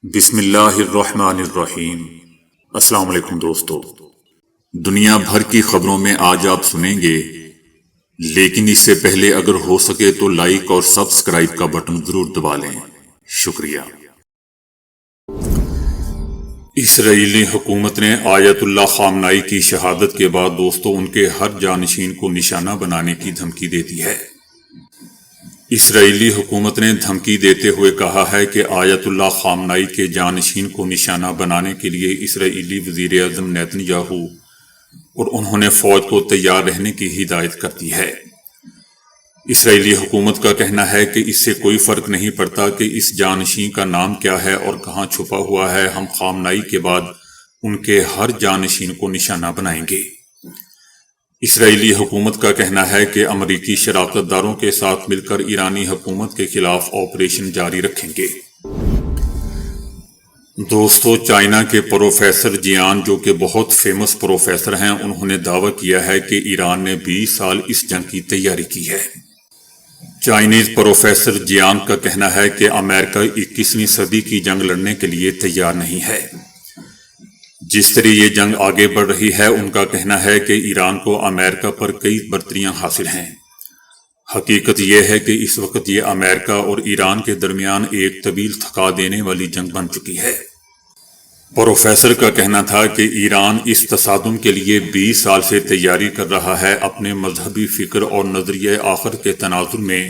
بسم اللہ الرحمن الرحیم۔ السلام علیکم دوستو، دنیا بھر کی خبروں میں آج آپ سنیں گے، لیکن اس سے پہلے اگر ہو سکے تو لائک اور سبسکرائب کا بٹن ضرور دبا لیں۔ شکریہ۔ اسرائیلی حکومت نے آیت اللہ خامنائی کی شہادت کے بعد دوستو ان کے ہر جانشین کو نشانہ بنانے کی دھمکی دے دی ہے۔ اسرائیلی حکومت نے دھمکی دیتے ہوئے کہا ہے کہ آیت اللہ خامنائی کے جانشین کو نشانہ بنانے کے لیے اسرائیلی وزیر اعظم نیتن یاہو اور انہوں نے فوج کو تیار رہنے کی ہدایت کر دی ہے۔ اسرائیلی حکومت کا کہنا ہے کہ اس سے کوئی فرق نہیں پڑتا کہ اس جانشین کا نام کیا ہے اور کہاں چھپا ہوا ہے، ہم خامنائی کے بعد ان کے ہر جانشین کو نشانہ بنائیں گے۔ اسرائیلی حکومت کا کہنا ہے کہ امریکی شراکت داروں کے ساتھ مل کر ایرانی حکومت کے خلاف آپریشن جاری رکھیں گے۔ دوستو، چائنا کے پروفیسر جیان، جو کہ بہت فیمس پروفیسر ہیں، انہوں نے دعویٰ کیا ہے کہ ایران نے 20 سال اس جنگ کی تیاری کی ہے۔ چائنیز پروفیسر جیان کا کہنا ہے کہ امریکہ 21ویں صدی کی جنگ لڑنے کے لیے تیار نہیں ہے۔ جس طرح یہ جنگ آگے بڑھ رہی ہے، ان کا کہنا ہے کہ ایران کو امریکہ پر کئی برتریاں حاصل ہیں۔ حقیقت یہ ہے کہ اس وقت یہ امریکہ اور ایران کے درمیان ایک طویل تھکا دینے والی جنگ بن چکی ہے۔ پروفیسر کا کہنا تھا کہ ایران اس تصادم کے لیے 20 سال سے تیاری کر رہا ہے۔ اپنے مذہبی فکر اور نظریہ آخر کے تناظر میں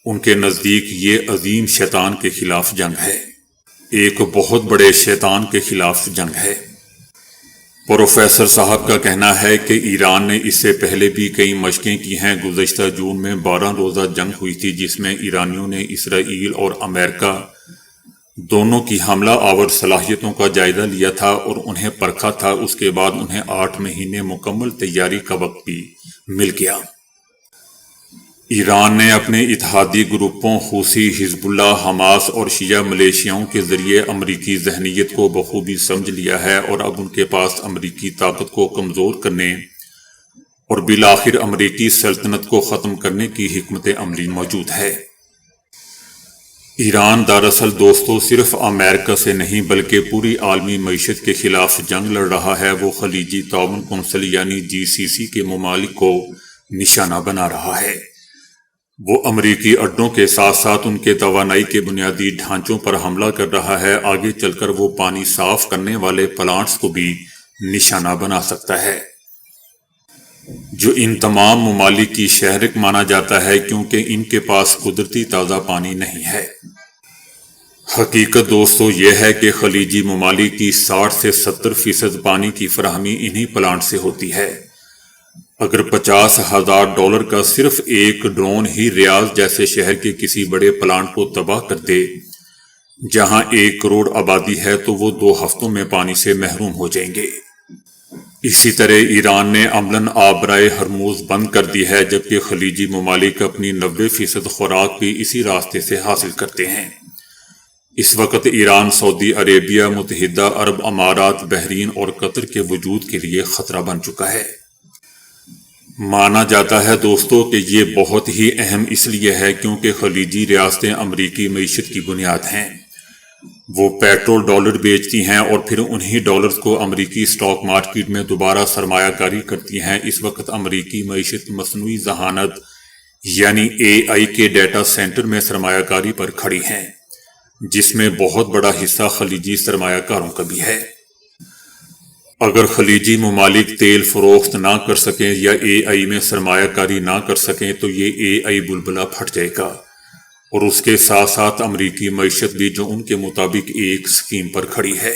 ان کے نزدیک یہ عظیم شیطان کے خلاف جنگ ہے، ایک بہت بڑے شیطان کے خلاف جنگ ہے۔ پروفیسر صاحب کا کہنا ہے کہ ایران نے اس سے پہلے بھی کئی مشقیں کی ہیں۔ گزشتہ جون میں 12 روزہ جنگ ہوئی تھی، جس میں ایرانیوں نے اسرائیل اور امریکہ دونوں کی حملہ آور صلاحیتوں کا جائزہ لیا تھا اور انہیں پرکھا تھا۔ اس کے بعد انہیں 8 مہینے مکمل تیاری کا وقت بھی مل گیا۔ ایران نے اپنے اتحادی گروپوں حوثی، حزب اللہ، حماس اور شیعہ ملیشیاؤں کے ذریعے امریکی ذہنیت کو بخوبی سمجھ لیا ہے اور اب ان کے پاس امریکی طاقت کو کمزور کرنے اور بالآخر امریکی سلطنت کو ختم کرنے کی حکمت عملی موجود ہے۔ ایران دراصل دوستو صرف امریکہ سے نہیں بلکہ پوری عالمی معیشت کے خلاف جنگ لڑ رہا ہے۔ وہ خلیجی تعاون کونسل یعنی GCC کے ممالک کو نشانہ بنا رہا ہے۔ وہ امریکی اڈوں کے ساتھ ساتھ ان کے توانائی کے بنیادی ڈھانچوں پر حملہ کر رہا ہے۔ آگے چل کر وہ پانی صاف کرنے والے پلانٹس کو بھی نشانہ بنا سکتا ہے، جو ان تمام ممالک کی شہرک مانا جاتا ہے کیونکہ ان کے پاس قدرتی تازہ پانی نہیں ہے۔ حقیقت دوستو یہ ہے کہ خلیجی ممالک کی 60 سے 70% پانی کی فراہمی انہی پلانٹ سے ہوتی ہے۔ اگر $50,000 کا صرف ایک ڈرون ہی ریاض جیسے شہر کے کسی بڑے پلانٹ کو تباہ کر دے جہاں 1 کروڑ آبادی ہے، تو وہ 2 ہفتوں میں پانی سے محروم ہو جائیں گے۔ اسی طرح ایران نے عملاً آبرائے ہرموز بند کر دی ہے، جبکہ خلیجی ممالک اپنی 90% خوراک بھی اسی راستے سے حاصل کرتے ہیں۔ اس وقت ایران سعودی عربیہ، متحدہ عرب امارات، بحرین اور قطر کے وجود کے لیے خطرہ بن چکا ہے۔ مانا جاتا ہے دوستو کہ یہ بہت ہی اہم اس لیے ہے کیونکہ خلیجی ریاستیں امریکی معیشت کی بنیاد ہیں۔ وہ پیٹرول ڈالر بیچتی ہیں اور پھر انہی ڈالرز کو امریکی سٹاک مارکیٹ میں دوبارہ سرمایہ کاری کرتی ہیں۔ اس وقت امریکی معیشت مصنوعی ذہانت یعنی AI کے ڈیٹا سینٹر میں سرمایہ کاری پر کھڑی ہیں، جس میں بہت بڑا حصہ خلیجی سرمایہ کاروں کا بھی ہے۔ اگر خلیجی ممالک تیل فروخت نہ کر سکیں یا AI میں سرمایہ کاری نہ کر سکیں تو یہ AI بلبلہ پھٹ جائے گا، اور اس کے ساتھ ساتھ امریکی معیشت بھی، جو ان کے مطابق ایک سکیم پر کھڑی ہے۔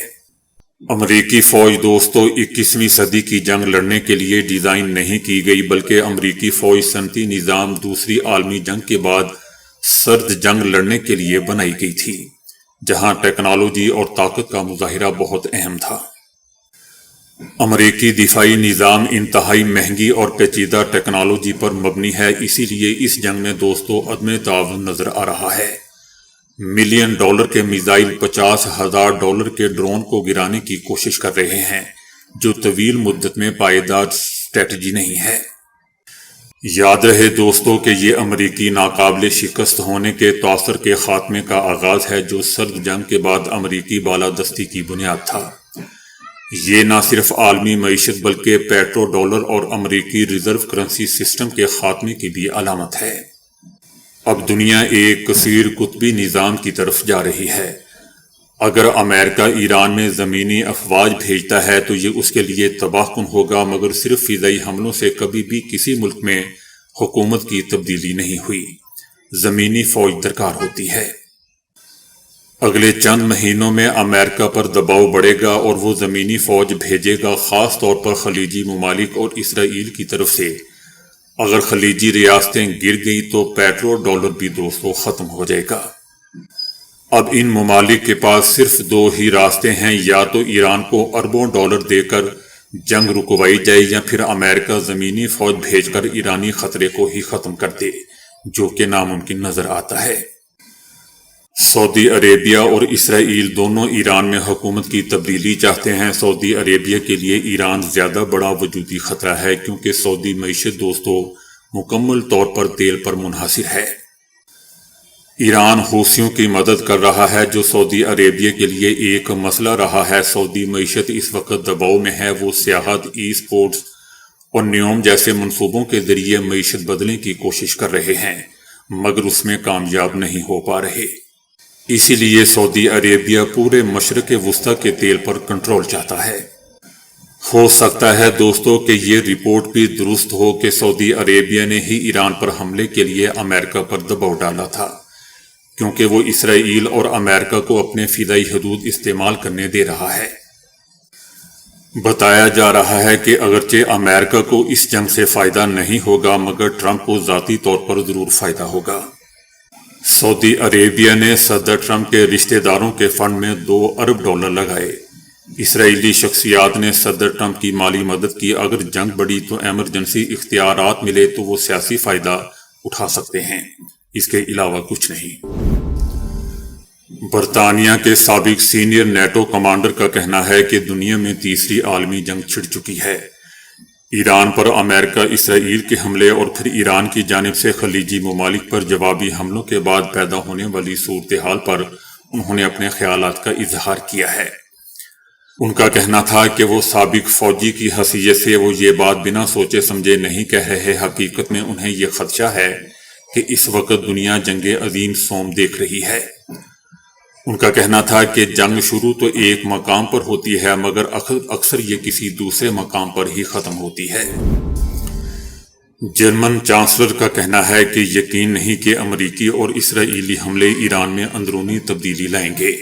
امریکی فوج دوستو 21ویں صدی کی جنگ لڑنے کے لیے ڈیزائن نہیں کی گئی، بلکہ امریکی فوج صنعتی نظام دوسری عالمی جنگ کے بعد سرد جنگ لڑنے کے لیے بنائی گئی تھی، جہاں ٹیکنالوجی اور طاقت کا مظاہرہ بہت اہم تھا۔ امریکی دفاعی نظام انتہائی مہنگی اور پیچیدہ ٹیکنالوجی پر مبنی ہے، اسی لیے اس جنگ میں دوستو عدم تعاون نظر آ رہا ہے۔ $1 ملین کے میزائل $50,000 کے ڈرون کو گرانے کی کوشش کر رہے ہیں، جو طویل مدت میں پائیدار اسٹریٹجی نہیں ہے۔ یاد رہے دوستو کہ یہ امریکی ناقابل شکست ہونے کے توسر کے خاتمے کا آغاز ہے جو سرد جنگ کے بعد امریکی بالادستی کی بنیاد تھا۔ یہ نہ صرف عالمی معیشت بلکہ پیٹرو ڈالر اور امریکی ریزرو کرنسی سسٹم کے خاتمے کی بھی علامت ہے۔ اب دنیا ایک کثیر قطبی نظام کی طرف جا رہی ہے۔ اگر امریکہ ایران میں زمینی افواج بھیجتا ہے تو یہ اس کے لیے تباہ کن ہوگا، مگر صرف فضائی حملوں سے کبھی بھی کسی ملک میں حکومت کی تبدیلی نہیں ہوئی۔ زمینی فوج درکار ہوتی ہے۔ اگلے چند مہینوں میں امریکہ پر دباؤ بڑھے گا اور وہ زمینی فوج بھیجے گا، خاص طور پر خلیجی ممالک اور اسرائیل کی طرف سے۔ اگر خلیجی ریاستیں گر گئی تو پیٹرو ڈالر بھی دوستوں ختم ہو جائے گا۔ اب ان ممالک کے پاس صرف دو ہی راستے ہیں، یا تو ایران کو اربوں ڈالر دے کر جنگ رکوائی جائے یا پھر امریکہ زمینی فوج بھیج کر ایرانی خطرے کو ہی ختم کر دے، جو کہ ناممکن نظر آتا ہے۔ سعودی عربیہ اور اسرائیل دونوں ایران میں حکومت کی تبدیلی چاہتے ہیں۔ سعودی عربیہ کے لیے ایران زیادہ بڑا وجودی خطرہ ہے کیونکہ سعودی معیشت دوستوں مکمل طور پر تیل پر منحصر ہے۔ ایران حوثیوں کی مدد کر رہا ہے جو سعودی عربیہ کے لیے ایک مسئلہ رہا ہے۔ سعودی معیشت اس وقت دباؤ میں ہے۔ وہ سیاحت، ای سپورٹس اور نیوم جیسے منصوبوں کے ذریعے معیشت بدلنے کی کوشش کر رہے ہیں، مگر اس میں کامیاب نہیں ہو پا رہے۔ اسی لیے سعودی عربیہ پورے مشرق وسطی کے تیل پر کنٹرول چاہتا ہے۔ ہو سکتا ہے دوستوں کہ یہ رپورٹ بھی درست ہو کہ سعودی عربیہ نے ہی ایران پر حملے کے لیے امریکہ پر دباؤ ڈالا تھا، کیونکہ وہ اسرائیل اور امریکہ کو اپنے فضائی حدود استعمال کرنے دے رہا ہے۔ بتایا جا رہا ہے کہ اگرچہ امریکہ کو اس جنگ سے فائدہ نہیں ہوگا، مگر ٹرمپ کو ذاتی طور پر ضرور فائدہ ہوگا۔ سعودی عربیہ نے صدر ٹرمپ کے رشتہ داروں کے فنڈ میں $2 ارب لگائے۔ اسرائیلی شخصیات نے صدر ٹرمپ کی مالی مدد کی۔ اگر جنگ بڑھی تو ایمرجنسی اختیارات ملے تو وہ سیاسی فائدہ اٹھا سکتے ہیں، اس کے علاوہ کچھ نہیں۔ برطانیہ کے سابق سینئر نیٹو کمانڈر کا کہنا ہے کہ دنیا میں تیسری عالمی جنگ چھڑ چکی ہے۔ ایران پر امریکہ اسرائیل کے حملے اور پھر ایران کی جانب سے خلیجی ممالک پر جوابی حملوں کے بعد پیدا ہونے والی صورتحال پر انہوں نے اپنے خیالات کا اظہار کیا ہے۔ ان کا کہنا تھا کہ وہ سابق فوجی کی حیثیت سے وہ یہ بات بنا سوچے سمجھے نہیں کہہ رہے۔ حقیقت میں انہیں یہ خدشہ ہے کہ اس وقت دنیا جنگ عظیم سوم دیکھ رہی ہے۔ ان کا کہنا تھا کہ جنگ شروع تو ایک مقام پر ہوتی ہے، مگر اکثر یہ کسی دوسرے مقام پر ہی ختم ہوتی ہے۔ جرمن چانسلر کا کہنا ہے کہ یقین نہیں کہ امریکی اور اسرائیلی حملے ایران میں اندرونی تبدیلی لائیں گے۔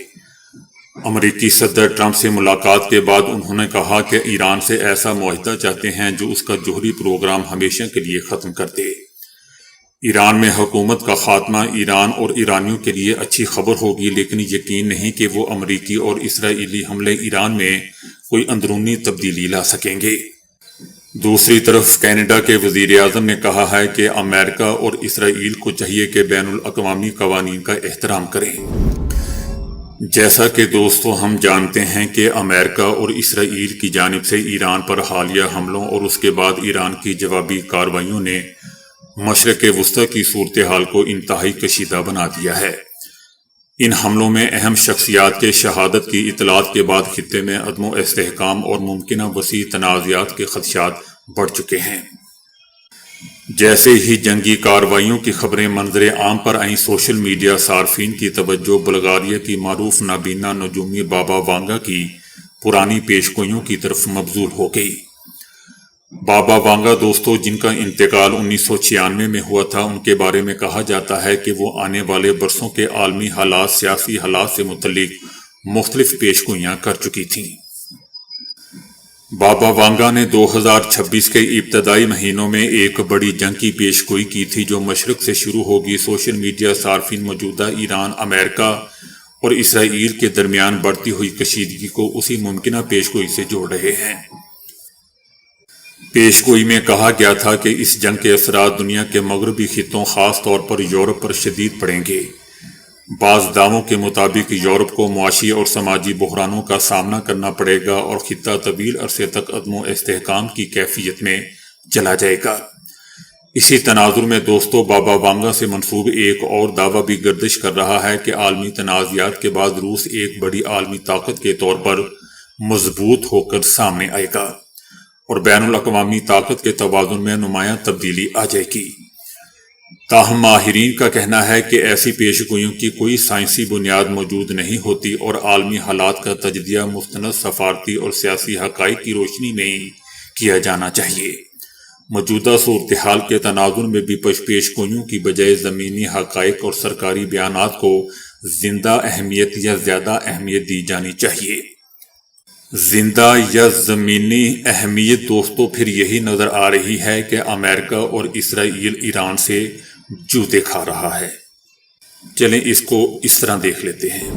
امریکی صدر ٹرمپ سے ملاقات کے بعد انہوں نے کہا کہ ایران سے ایسا معاہدہ چاہتے ہیں جو اس کا جوہری پروگرام ہمیشہ کے لیے ختم کر دے۔ ایران میں حکومت کا خاتمہ ایران اور ایرانیوں کے لیے اچھی خبر ہوگی، لیکن یقین نہیں کہ وہ امریکی اور اسرائیلی حملے ایران میں کوئی اندرونی تبدیلی لا سکیں گے۔ دوسری طرف کینیڈا کے وزیر اعظم نے کہا ہے کہ امریکہ اور اسرائیل کو چاہیے کہ بین الاقوامی قوانین کا احترام کریں۔ جیسا کہ دوستو ہم جانتے ہیں کہ امریکہ اور اسرائیل کی جانب سے ایران پر حالیہ حملوں اور اس کے بعد ایران کی جوابی کارروائیوں نے مشرق وسطی کی صورتحال کو انتہائی کشیدہ بنا دیا ہے۔ ان حملوں میں اہم شخصیات کے شہادت کی اطلاعات کے بعد خطے میں عدم و استحکام اور ممکنہ وسیع تنازعات کے خدشات بڑھ چکے ہیں۔ جیسے ہی جنگی کارروائیوں کی خبریں منظر عام پر آئیں، سوشل میڈیا صارفین کی توجہ بلغاریہ کی معروف نابینا نجومی بابا وانگا کی پرانی پیشگوئیوں کی طرف مبذول ہو گئی۔ بابا وانگا دوستو جن کا انتقال 1996 میں ہوا تھا، ان کے بارے میں کہا جاتا ہے کہ وہ آنے والے برسوں کے عالمی حالات، سیاسی حالات سے متعلق مختلف پیشگوئیاں کر چکی تھیں۔ بابا وانگا نے 2026 کے ابتدائی مہینوں میں ایک بڑی جنگ کی پیشگوئی کی تھی جو مشرق سے شروع ہوگی۔ سوشل میڈیا صارفین موجودہ ایران، امریکہ اور اسرائیل کے درمیان بڑھتی ہوئی کشیدگی کو اسی ممکنہ پیشگوئی سے جوڑ رہے ہیں۔ پیشگوئی میں کہا گیا تھا کہ اس جنگ کے اثرات دنیا کے مغربی خطوں، خاص طور پر یورپ پر شدید پڑیں گے۔ بعض دعووں کے مطابق یورپ کو معاشی اور سماجی بحرانوں کا سامنا کرنا پڑے گا اور خطہ طویل عرصے تک عدم و استحکام کی کیفیت میں چلا جائے گا۔ اسی تناظر میں دوستو بابا وانگا سے منسوب ایک اور دعویٰ بھی گردش کر رہا ہے کہ عالمی تنازعات کے بعد روس ایک بڑی عالمی طاقت کے طور پر مضبوط ہو کر سامنے آئے گا اور بین الاقوامی طاقت کے توازن میں نمایاں تبدیلی آ جائے گی۔ تاہم ماہرین کا کہنا ہے کہ ایسی پیش گوئیوں کی کوئی سائنسی بنیاد موجود نہیں ہوتی اور عالمی حالات کا تجزیہ مستند سفارتی اور سیاسی حقائق کی روشنی میں ہی کیا جانا چاہیے۔ موجودہ صورتحال کے تناظر میں بھی پیش گوئیوں کی بجائے زمینی حقائق اور سرکاری بیانات کو زندہ اہمیت یا زیادہ اہمیت دی جانی چاہیے۔ زندہ یا زمینی اہمیت دوستو پھر یہی نظر آ رہی ہے کہ امریکہ اور اسرائیل ایران سے جوتے کھا رہا ہے۔ چلیں اس کو اس طرح دیکھ لیتے ہیں۔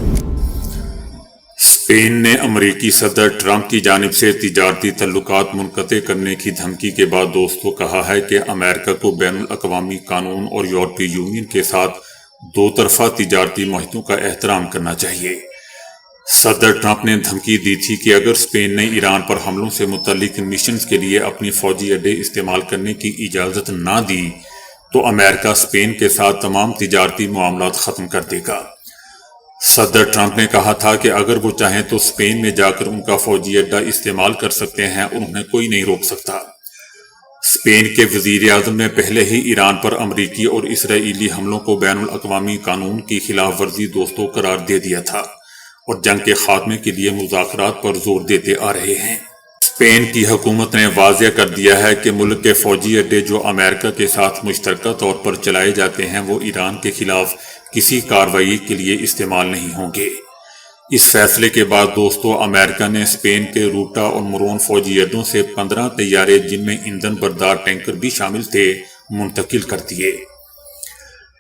اسپین نے امریکی صدر ٹرمپ کی جانب سے تجارتی تعلقات منقطع کرنے کی دھمکی کے بعد دوستو کہا ہے کہ امریکہ کو بین الاقوامی قانون اور یورپی یونین کے ساتھ دو طرفہ تجارتی معاہدوں کا احترام کرنا چاہیے۔ صدر ٹرمپ نے دھمکی دی تھی کہ اگر اسپین نے ایران پر حملوں سے متعلق مشنز کے لیے اپنی فوجی اڈے استعمال کرنے کی اجازت نہ دی تو امریکہ اسپین کے ساتھ تمام تجارتی معاملات ختم کر دے گا۔ صدر ٹرمپ نے کہا تھا کہ اگر وہ چاہیں تو اسپین میں جا کر ان کا فوجی اڈا استعمال کر سکتے ہیں اور انہیں کوئی نہیں روک سکتا۔ اسپین کے وزیر اعظم نے پہلے ہی ایران پر امریکی اور اسرائیلی حملوں کو بین الاقوامی قانون کی خلاف ورزی دوستوں قرار دے دیا تھا اور جنگ کے خاتمے کے لیے مذاکرات پر زور دیتے آ رہے ہیں۔ اسپین کی حکومت نے واضح کر دیا ہے کہ ملک کے فوجی اڈے جو امریکہ کے ساتھ مشترکہ طور پر چلائے جاتے ہیں وہ ایران کے خلاف کسی کارروائی کے لیے استعمال نہیں ہوں گے۔ اس فیصلے کے بعد دوستو امریکہ نے اسپین کے روٹا اور مرون فوجی اڈوں سے 15 طیارے جن میں ایندھن بردار ٹینکر بھی شامل تھے منتقل کر دیے۔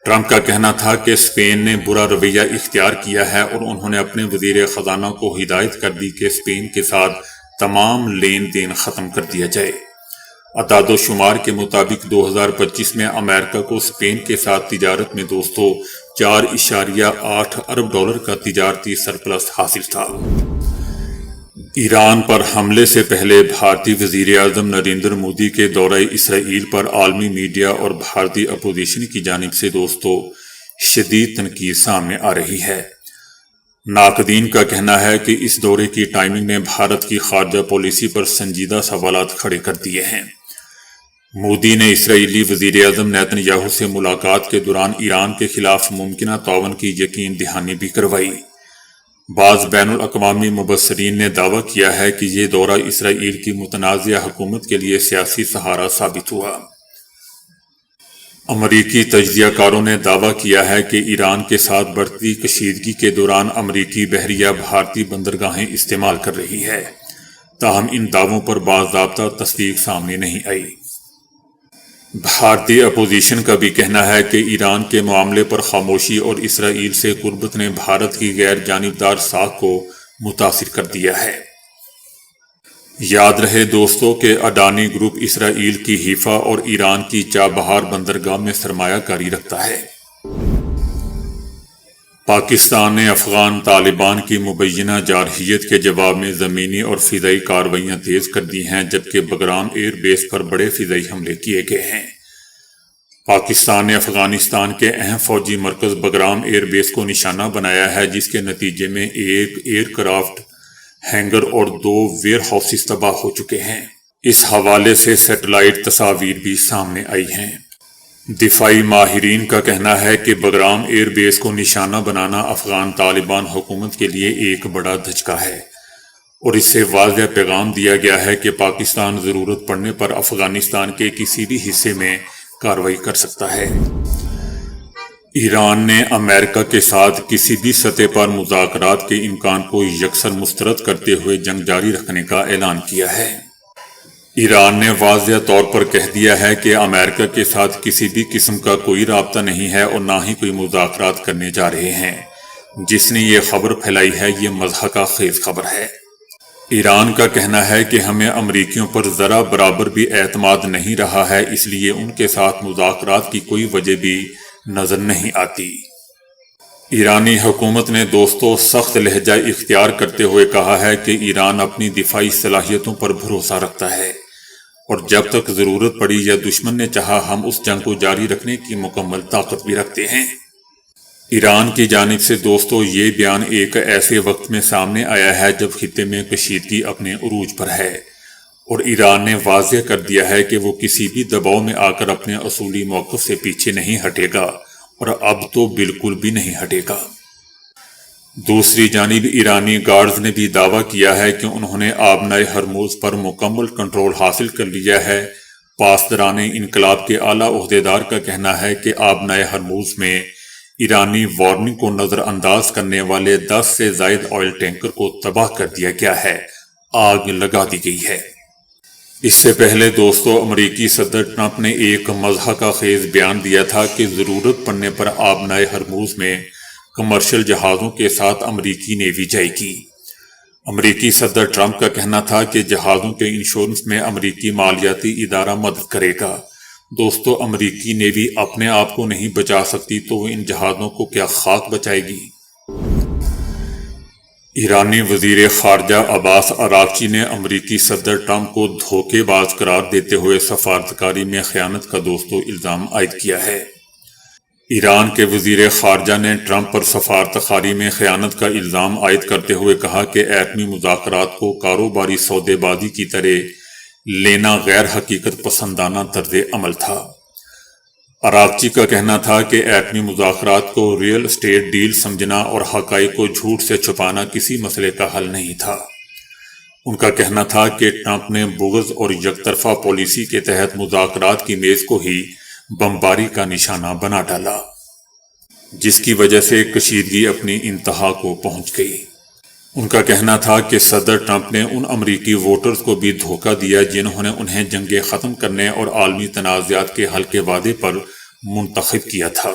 ٹرمپ کا کہنا تھا کہ اسپین نے برا رویہ اختیار کیا ہے اور انہوں نے اپنے وزیر خزانہ کو ہدایت کر دی کہ اسپین کے ساتھ تمام لین دین ختم کر دیا جائے۔ اعداد و شمار کے مطابق 2025 میں امریکہ کو اسپین کے ساتھ تجارت میں دوستو 4.8 ارب ڈالر کا تجارتی سرپلس حاصل تھا۔ ایران پر حملے سے پہلے بھارتی وزیر اعظم نریندر مودی کے دورہ اسرائیل پر عالمی میڈیا اور بھارتی اپوزیشن کی جانب سے دوستو شدید تنقید سامنے آ رہی ہے۔ ناقدین کا کہنا ہے کہ اس دورے کی ٹائمنگ نے بھارت کی خارجہ پالیسی پر سنجیدہ سوالات کھڑے کر دیے ہیں۔ مودی نے اسرائیلی وزیر اعظم نیتن یاہو سے ملاقات کے دوران ایران کے خلاف ممکنہ تعاون کی یقین دہانی بھی کروائی۔ بعض بین الاقوامی مبصرین نے دعویٰ کیا ہے کہ یہ دورہ اسرائیل کی متنازع حکومت کے لیے سیاسی سہارا ثابت ہوا۔ امریکی تجزیہ کاروں نے دعویٰ کیا ہے کہ ایران کے ساتھ بڑھتی کشیدگی کے دوران امریکی بحریہ بھارتی بندرگاہیں استعمال کر رہی ہے، تاہم ان دعووں پر باضابطہ تصدیق سامنے نہیں آئی۔ بھارتی اپوزیشن کا بھی کہنا ہے کہ ایران کے معاملے پر خاموشی اور اسرائیل سے قربت نے بھارت کی غیر جانبدار ساکھ کو متاثر کر دیا ہے۔ یاد رہے دوستو کہ اڈانی گروپ اسرائیل کی حیفا اور ایران کی چابہار بندرگاہ میں سرمایہ کاری رکھتا ہے۔ پاکستان نے افغان طالبان کی مبینہ جارحیت کے جواب میں زمینی اور فضائی کارروائیاں تیز کر دی ہیں، جبکہ بگرام ایئر بیس پر بڑے فضائی حملے کیے گئے ہیں۔ پاکستان نے افغانستان کے اہم فوجی مرکز بگرام ایئر بیس کو نشانہ بنایا ہے، جس کے نتیجے میں ایک ایئر کرافٹ ہینگر اور 2 ویئر ہاؤسز تباہ ہو چکے ہیں۔ اس حوالے سے سیٹلائٹ تصاویر بھی سامنے آئی ہیں۔ دفاعی ماہرین کا کہنا ہے کہ بگرام ایئر بیس کو نشانہ بنانا افغان طالبان حکومت کے لیے ایک بڑا دھچکا ہے اور اس سے واضح پیغام دیا گیا ہے کہ پاکستان ضرورت پڑنے پر افغانستان کے کسی بھی حصے میں کارروائی کر سکتا ہے۔ ایران نے امریکہ کے ساتھ کسی بھی سطح پر مذاکرات کے امکان کو یکسر مسترد کرتے ہوئے جنگ جاری رکھنے کا اعلان کیا ہے۔ ایران نے واضح طور پر کہہ دیا ہے کہ امریکہ کے ساتھ کسی بھی قسم کا کوئی رابطہ نہیں ہے اور نہ ہی کوئی مذاکرات کرنے جا رہے ہیں۔ جس نے یہ خبر پھیلائی ہے یہ مضحکہ خیز خبر ہے۔ ایران کا کہنا ہے کہ ہمیں امریکیوں پر ذرا برابر بھی اعتماد نہیں رہا ہے، اس لیے ان کے ساتھ مذاکرات کی کوئی وجہ بھی نظر نہیں آتی۔ ایرانی حکومت نے دوستو سخت لہجہ اختیار کرتے ہوئے کہا ہے کہ ایران اپنی دفاعی صلاحیتوں پر بھروسہ رکھتا ہے اور جب تک ضرورت پڑی یا دشمن نے چاہا ہم اس جنگ کو جاری رکھنے کی مکمل طاقت بھی رکھتے ہیں۔ ایران کی جانب سے دوستو یہ بیان ایک ایسے وقت میں سامنے آیا ہے جب خطے میں کشیدگی اپنے عروج پر ہے، اور ایران نے واضح کر دیا ہے کہ وہ کسی بھی دباؤ میں آ کر اپنے اصولی موقف سے پیچھے نہیں ہٹے گا، اور اب تو بالکل بھی نہیں ہٹے گا۔ دوسری جانب ایرانی گارڈز نے بھی دعویٰ کیا ہے کہ انہوں نے آبنائے ہرموز پر مکمل کنٹرول حاصل کر لیا ہے۔ پاسداران انقلاب کے اعلیٰ عہدیدار کا کہنا ہے کہ آبنائے ہرموز میں ایرانی وارننگ کو نظر انداز کرنے والے 10 سے زائد آئل ٹینکر کو تباہ کر دیا گیا ہے، آگ لگا دی گئی ہے۔ اس سے پہلے دوستو امریکی صدر ٹرمپ نے ایک مضحکہ خیز بیان دیا تھا کہ ضرورت پڑنے پر آبنائے ہرموز میں کمرشل جہازوں کے ساتھ امریکی نیوی جائے گی۔ امریکی صدر ٹرمپ کا کہنا تھا کہ جہازوں کے انشورنس میں امریکی مالیاتی ادارہ مدد کرے گا۔ دوستو امریکی نیوی اپنے آپ کو نہیں بچا سکتی تو وہ ان جہازوں کو کیا خاک بچائے گی؟ ایرانی وزیر خارجہ عباس عراقچی نے امریکی صدر ٹرمپ کو دھوکے باز قرار دیتے ہوئے سفارتکاری میں خیانت کا دوستو الزام عائد کیا ہے۔ ایران کے وزیر خارجہ نے ٹرمپ پر سفارتکاری میں خیانت کا الزام عائد کرتے ہوئے کہا کہ ایٹمی مذاکرات کو کاروباری سودے بازی کی طرح لینا غیر حقیقت پسندانہ طرز عمل تھا۔ عراقچی کا کہنا تھا کہ ایٹمی مذاکرات کو ریئل اسٹیٹ ڈیل سمجھنا اور حقائق کو جھوٹ سے چھپانا کسی مسئلے کا حل نہیں تھا۔ ان کا کہنا تھا کہ ٹرمپ نے بغض اور یک طرفہ پالیسی کے تحت مذاکرات کی میز کو ہی بمباری کا نشانہ بنا ڈالا، جس کی وجہ سے کشیدگی اپنی انتہا کو پہنچ گئی۔ ان کا کہنا تھا کہ صدر ٹرمپ نے ان امریکی ووٹرز کو بھی دھوکہ دیا جنہوں نے انہیں جنگیں ختم کرنے اور عالمی تنازعات کے حل کے وعدے پر منتخب کیا تھا۔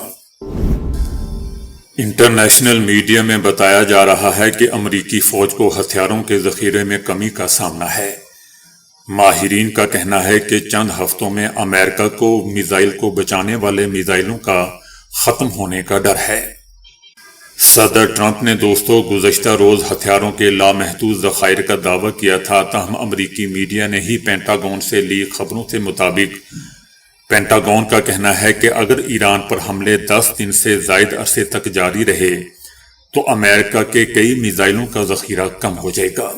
انٹرنیشنل میڈیا میں بتایا جا رہا ہے کہ امریکی فوج کو ہتھیاروں کے ذخیرے میں کمی کا سامنا ہے۔ ماہرین کا کہنا ہے کہ چند ہفتوں میں امریکہ کو میزائل کو بچانے والے میزائلوں کا ختم ہونے کا ڈر ہے۔ صدر ٹرمپ نے دوستو گزشتہ روز ہتھیاروں کے لامحدود ذخائر کا دعویٰ کیا تھا، تاہم امریکی میڈیا نے ہی پینٹاگون سے لیک خبروں سے مطابق پینٹاگون کا کہنا ہے کہ اگر ایران پر حملے 10 دن سے زائد عرصے تک جاری رہے تو امریکہ کے کئی میزائلوں کا ذخیرہ کم ہو جائے گا۔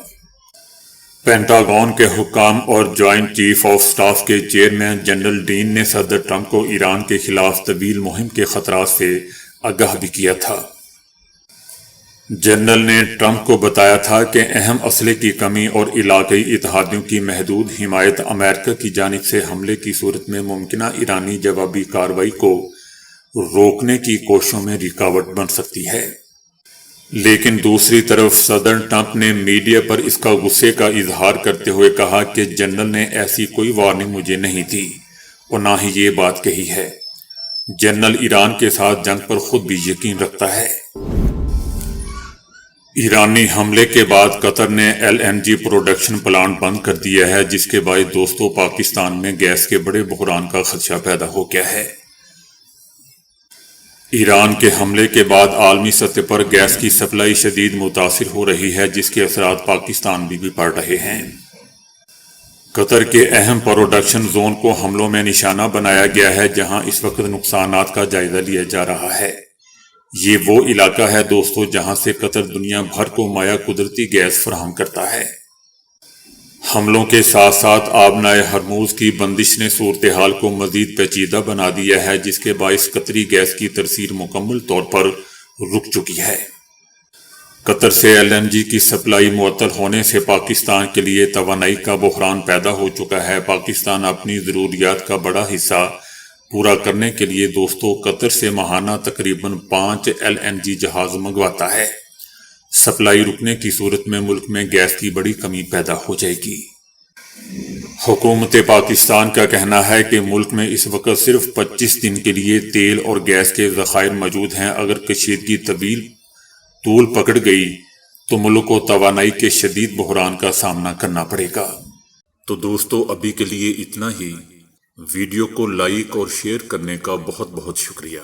پینٹاگون کے حکام اور جوائنٹ چیف آف سٹاف کے چیئرمین جنرل ڈین نے صدر ٹرمپ کو ایران کے خلاف طویل مہم کے خطرات سے آگاہ بھی کیا تھا۔ جنرل نے ٹرمپ کو بتایا تھا کہ اہم اسلحے کی کمی اور علاقائی اتحادیوں کی محدود حمایت امریکہ کی جانب سے حملے کی صورت میں ممکنہ ایرانی جوابی کارروائی کو روکنے کی کوششوں میں رکاوٹ بن سکتی ہے۔ لیکن دوسری طرف صدر ٹرمپ نے میڈیا پر اس کا غصے کا اظہار کرتے ہوئے کہا کہ جنرل نے ایسی کوئی وارننگ مجھے نہیں دی اور نہ ہی یہ بات کہی ہے۔ جنرل ایران کے ساتھ جنگ پر خود بھی یقین رکھتا ہے۔ ایرانی حملے کے بعد قطر نے LNG پروڈکشن پلانٹ بند کر دیا ہے، جس کے باعث دوستو پاکستان میں گیس کے بڑے بحران کا خدشہ پیدا ہو گیا ہے۔ ایران کے حملے کے بعد عالمی سطح پر گیس کی سپلائی شدید متاثر ہو رہی ہے، جس کے اثرات پاکستان بھی پڑ رہے ہیں۔ قطر کے اہم پروڈکشن زون کو حملوں میں نشانہ بنایا گیا ہے، جہاں اس وقت نقصانات کا جائزہ لیا جا رہا ہے۔ یہ وہ علاقہ ہے دوستو جہاں سے قطر دنیا بھر کو مائع قدرتی گیس فراہم کرتا ہے۔ حملوں کے ساتھ ساتھ آبنائے ہرموز کی بندش نے صورتحال کو مزید پیچیدہ بنا دیا ہے، جس کے باعث قطری گیس کی ترسیل مکمل طور پر رک چکی ہے۔ قطر سے LNG کی سپلائی معطل ہونے سے پاکستان کے لیے توانائی کا بحران پیدا ہو چکا ہے۔ پاکستان اپنی ضروریات کا بڑا حصہ پورا کرنے کے لیے دوستو قطر سے ماہانہ تقریباً 5 LNG جہاز منگواتا ہے۔ سپلائی رکنے کی صورت میں ملک میں گیس کی بڑی کمی پیدا ہو جائے گی۔ حکومت پاکستان کا کہنا ہے کہ ملک میں اس وقت صرف 25 دن کے لیے تیل اور گیس کے ذخائر موجود ہیں۔ اگر کشیدگی طول پکڑ گئی تو ملک کو توانائی کے شدید بحران کا سامنا کرنا پڑے گا۔ تو دوستو ابھی کے لیے اتنا ہی۔ ویڈیو کو لائک اور شیئر کرنے کا بہت بہت شکریہ۔